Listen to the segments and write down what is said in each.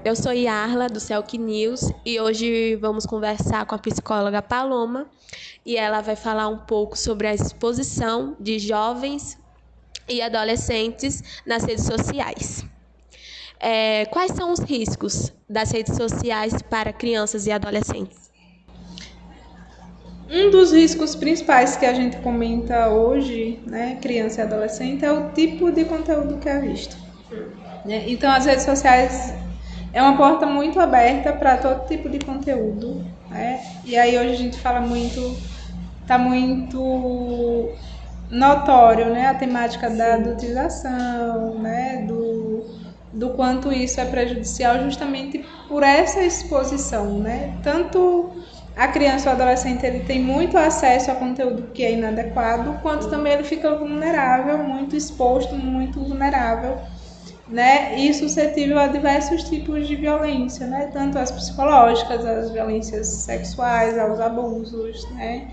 Eu sou Yarla, do Celc News, e hoje vamos conversar com a psicóloga Paloma, e ela vai falar um pouco sobre a exposição de jovens e adolescentes nas redes sociais. Quais são os riscos das redes sociais para crianças e adolescentes? Um dos riscos principais que a gente comenta hoje, né, criança e adolescente, é o tipo de conteúdo que é visto, né? Então, as redes sociais é uma porta muito aberta para todo tipo de conteúdo, né? E aí hoje a gente fala muito, tá muito notório, né, a temática da adultização, né, do quanto isso é prejudicial justamente por essa exposição, né? Tanto a criança ou adolescente ele tem muito acesso a conteúdo que é inadequado, quanto também ele fica vulnerável, muito exposto, muito vulnerável, né? E suscetível a diversos tipos de violência, né? Tanto as psicológicas, as violências sexuais, aos abusos, né?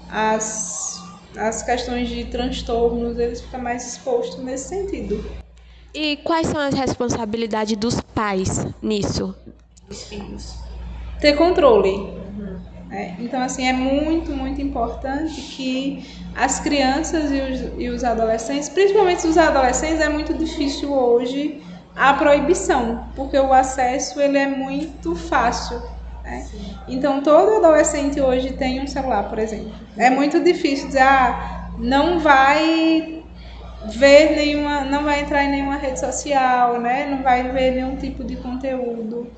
As questões de transtornos, eles ficam mais expostos nesse sentido. E quais são as responsabilidades dos pais nisso, dos filhos? Ter controle. Né? Então, assim, é muito, muito importante que as crianças e os adolescentes, principalmente os adolescentes, é muito difícil hoje a proibição, porque o acesso ele é muito fácil. Né? Então, todo adolescente hoje tem um celular, por exemplo. É muito difícil dizer, não vai ver nenhuma, não vai entrar em nenhuma rede social, né? Não vai ver nenhum tipo de conteúdo.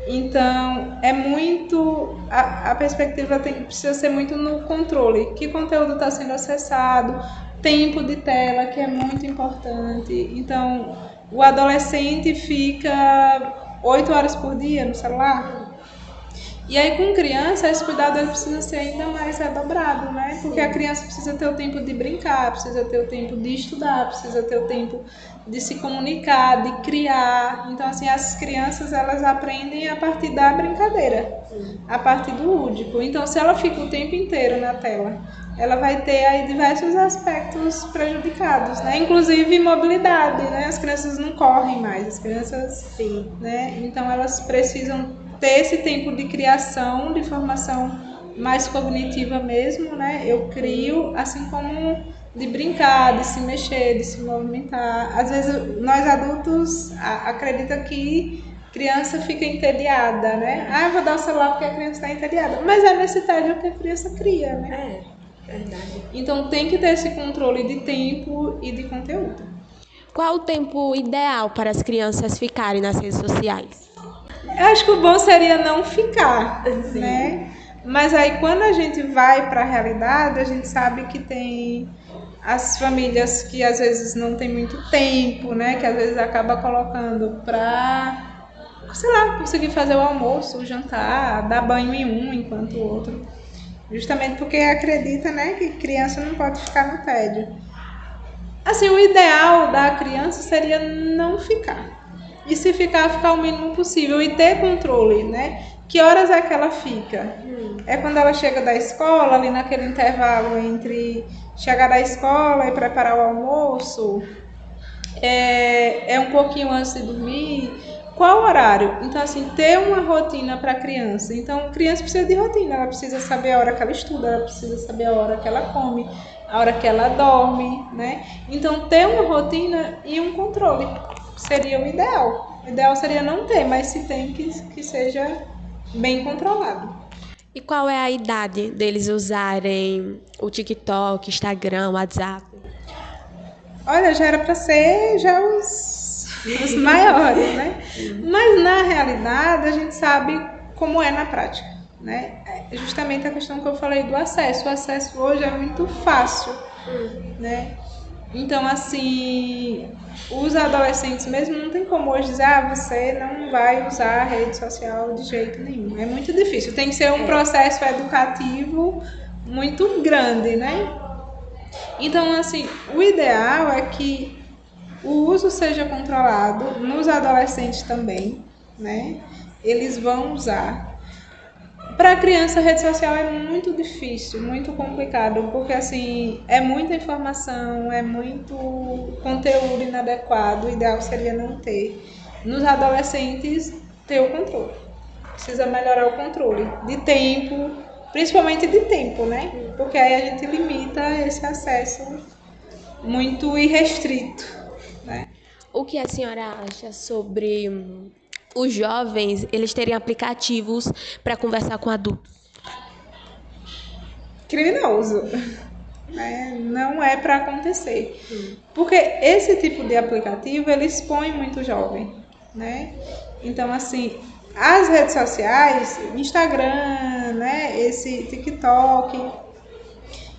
Então, é muito. A perspectiva precisa ser muito no controle. Que conteúdo está sendo acessado, tempo de tela, que é muito importante. Então, o adolescente fica 8 horas por dia no celular. E aí, com criança, esse cuidado ele precisa ser ainda mais redobrado, né? Porque a criança precisa ter o tempo de brincar, precisa ter o tempo de estudar, precisa ter o tempo de se comunicar, de criar. Então, assim, as crianças, elas aprendem a partir da brincadeira, a partir do lúdico. Então, se ela fica o tempo inteiro na tela, ela vai ter aí diversos aspectos prejudicados, né? Inclusive mobilidade, né? As crianças não correm mais, as crianças, sim, né? Então, elas precisam ter esse tempo de criação, de formação mais cognitiva mesmo, né? Eu crio, assim como de brincar, de se mexer, de se movimentar. Às vezes nós adultos acredita que criança fica entediada, né? Eu vou dar o celular porque a criança está entediada. Mas é nesse tédio que a criança cria, né? Verdade. Então tem que ter esse controle de tempo e de conteúdo. Qual o tempo ideal para as crianças ficarem nas redes sociais? Eu acho que o bom seria não ficar, sim, né? Mas aí quando a gente vai para a realidade, a gente sabe que tem as famílias que às vezes não tem muito tempo, né? Que às vezes acaba colocando para, sei lá, conseguir fazer o almoço, o jantar, dar banho em um enquanto o outro. Justamente porque acredita, né, que criança não pode ficar no tédio. Assim, o ideal da criança seria não ficar. E se ficar, ficar o mínimo possível e ter controle, né? Que horas é que ela fica? É quando ela chega da escola, ali naquele intervalo entre chegar da escola e preparar o almoço? É um pouquinho antes de dormir? Qual horário? Então, assim, ter uma rotina para a criança. Então, a criança precisa de rotina, ela precisa saber a hora que ela estuda, ela precisa saber a hora que ela come, a hora que ela dorme, né? Então, ter uma rotina e um controle seria o ideal. O ideal seria não ter, mas se tem, que seja bem controlado. E qual é a idade deles usarem o TikTok, Instagram, WhatsApp? Olha, já era para ser já os maiores, né? Mas na realidade a gente sabe como é na prática, né? É justamente a questão que eu falei do acesso. O acesso hoje é muito fácil, né? Então, assim, os adolescentes mesmo não tem como hoje dizer, você não vai usar a rede social de jeito nenhum. É muito difícil. Tem que ser um processo educativo muito grande, né? Então, assim, o ideal é que o uso seja controlado nos adolescentes também, né? Eles vão usar. Para a criança, a rede social é muito difícil, muito complicado, porque assim, é muita informação, é muito conteúdo inadequado, o ideal seria não ter. nos adolescentes ter o controle. Precisa melhorar o controle de tempo, principalmente de tempo, né? Porque aí a gente limita esse acesso muito irrestrito, né? O que a senhora acha sobre os jovens, eles terem aplicativos para conversar com adultos? Criminoso. Não é para acontecer. Porque esse tipo de aplicativo, ele expõe muito jovem, né? Então, assim, as redes sociais, Instagram, né, esse TikTok,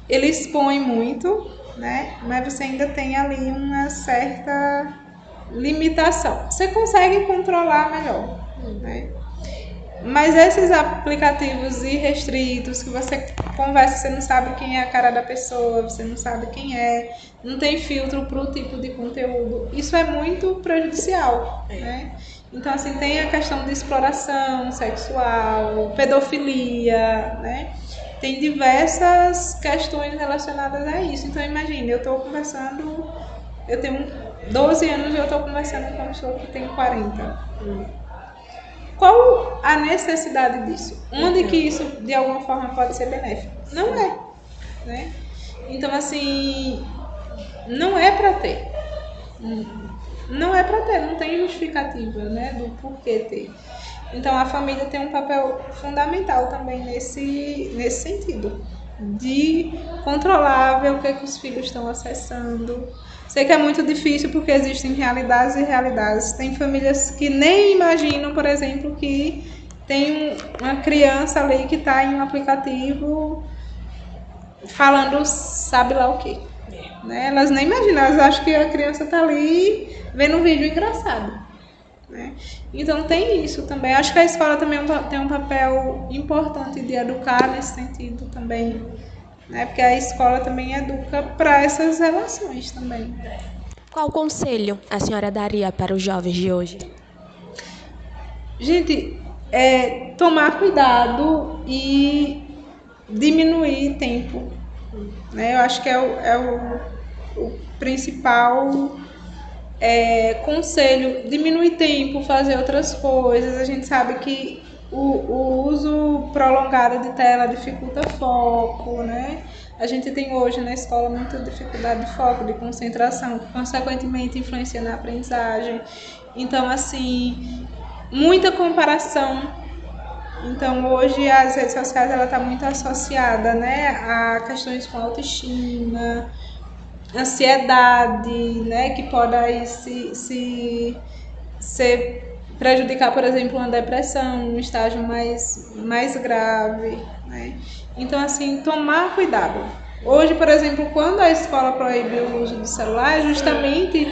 ele expõe muito, né? Mas você ainda tem ali uma certa limitação. Você consegue controlar melhor, né? Mas esses aplicativos irrestritos, que você conversa, você não sabe quem é a cara da pessoa, você não sabe quem é, não tem filtro para o tipo de conteúdo, isso é muito prejudicial, né? Então, assim, tem a questão de exploração sexual, pedofilia, né? Tem diversas questões relacionadas a isso. Então, imagine, eu estou conversando, eu tenho 12 anos e eu estou conversando com uma pessoa que tem 40. Qual a necessidade disso? Onde que isso, de alguma forma, pode ser benéfico? Não é, né? Então, assim, não é para ter. Não é para ter, não tem justificativa, né, do porquê ter. Então, a família tem um papel fundamental também nesse sentido, de controlar, ver o que os filhos estão acessando. Sei que é muito difícil porque existem realidades e realidades. Tem famílias que nem imaginam, por exemplo, que tem uma criança ali que está em um aplicativo falando sabe lá o quê. Né? Elas nem imaginam, elas acham que a criança está ali vendo um vídeo engraçado. Né? Então tem isso também. Acho que a escola também tem um papel importante de educar nesse sentido também. Né? Porque a escola também educa para essas relações também. Qual conselho a senhora daria para os jovens de hoje? Gente, tomar cuidado e diminuir tempo. Né? Eu acho que é o principal conselho. Diminuir tempo, fazer outras coisas. A gente sabe que o uso prolongado de tela dificulta foco, né? A gente tem hoje na escola muita dificuldade de foco, de concentração, que consequentemente influencia na aprendizagem. Então, assim, muita comparação. Então, hoje as redes sociais ela está muito associada, né, a questões com autoestima, ansiedade, né, que pode aí se prejudicar, por exemplo, uma depressão, um estágio mais grave, né? Então, assim, tomar cuidado. Hoje, por exemplo, quando a escola proíbe o uso do celular, é justamente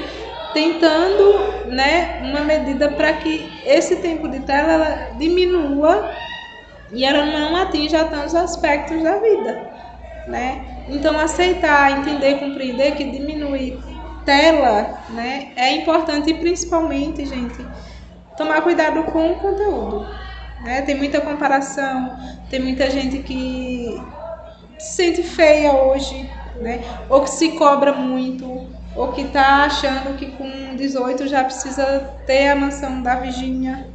tentando, né, uma medida para que esse tempo de tela ela diminua e ela não atinja tantos aspectos da vida, né? Então, aceitar, entender, compreender que diminuir tela, né, é importante e principalmente, gente, tomar cuidado com o conteúdo. Né? Tem muita comparação, tem muita gente que se sente feia hoje, né? Ou que se cobra muito, ou que está achando que com 18 já precisa ter a mansão da Virgínia,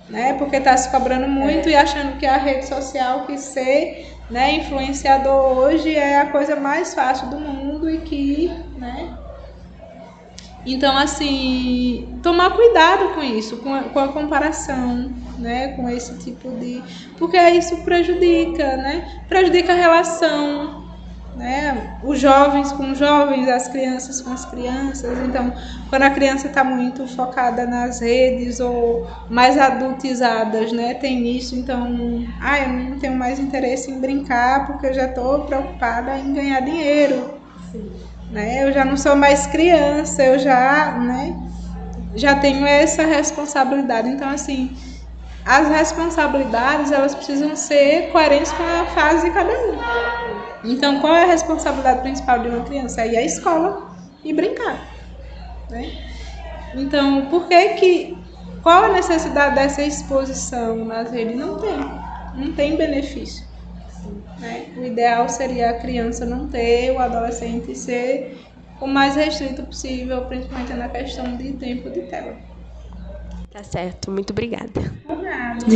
né? Porque está se cobrando muito e achando que a rede social, que ser, né, influenciador hoje é a coisa mais fácil do mundo e que, né? Então, assim, tomar cuidado com isso, com a comparação, né, com esse tipo de... Porque isso prejudica, né? Prejudica a relação, né? Os jovens com os jovens, as crianças com as crianças. Então, quando a criança está muito focada nas redes ou mais adultizadas, né, tem isso. Então, eu não tenho mais interesse em brincar porque eu já estou preocupada em ganhar dinheiro. Sim. Né? Eu já não sou mais criança, eu já, né, já tenho essa responsabilidade. Então, assim, as responsabilidades, elas precisam ser coerentes com a fase de cada um. Então, qual é a responsabilidade principal de uma criança? É ir à escola e brincar. Né? Então, qual a necessidade dessa exposição nas redes? Não tem benefício. Né? O ideal seria a criança não ter, o adolescente ser o mais restrito possível, principalmente na questão de tempo de tela. Tá certo, muito obrigada. Por nada.